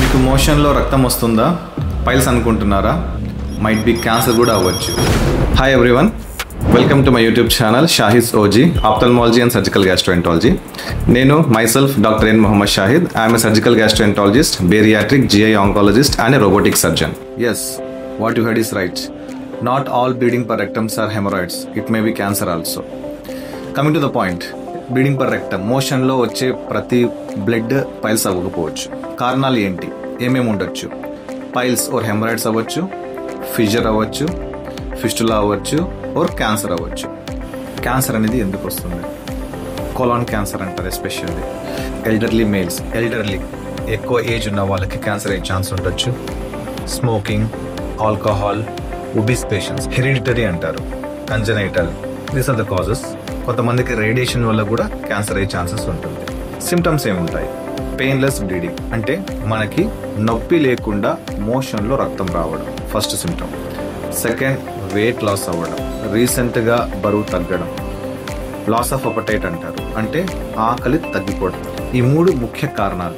మీకు మోషన్లో రక్తం వస్తుందా? పైల్స్ అనుకుంటున్నారా? మైట్ బి క్యాన్సర్ కూడా అవ్వచ్చు. Hi everyone, welcome to my YouTube channel Shahid OG ophthalmology and surgical gastroenterology. నేను myself doctor N Mohammed Shahid. I'm a surgical gastroenterologist, bariatric, GI oncologist and a robotic surgeon. Yes, what you heard is right. Not all bleeding per rectums are hemorrhoids. It may be cancer also. Coming to the point, bleeding per rectum మోషన్లో వచ్చే ప్రతి blood piles అవ్వకపోవచ్చు. కారణాలు ఏంటి, ఏమేమి ఉండొచ్చు? Piles or haemorrhoids అవ్వచ్చు, fissure అవ్వచ్చు, ఫిస్టులా అవ్వచ్చు, ఓర్ క్యాన్సర్ అవ్వచ్చు. క్యాన్సర్ అనేది ఎందుకు వస్తుంది? కొలాన్ క్యాన్సర్ అంటారు. ఎస్పెషల్లీ ఎల్డర్లీ మేల్స్, ఎక్కువ ఏజ్ ఉన్న వాళ్ళకి క్యాన్సర్ అయ్యే ఛాన్స్ ఉండొచ్చు. Smoking, alcohol, obese patients, hereditary అంటారు, congenital, these are the causes. కొంతమందికి రేడియేషన్ వల్ల కూడా క్యాన్సర్ అయ్యే ఛాన్సెస్ ఉంటుంది. సిమ్టమ్స్ ఏముంటాయి? పెయిన్లెస్ బ్లీడింగ్, అంటే మనకి నొప్పి లేకుండా మోషన్లో రక్తం రావడం first symptom. Second, weight loss అవ్వడం, రీసెంట్గా బరువు తగ్గడం. లాస్ ఆఫ్ అపటైట్ అంటారు, అంటే ఆకలి తగ్గిపోవడం. ఈ మూడు ముఖ్య కారణాలు.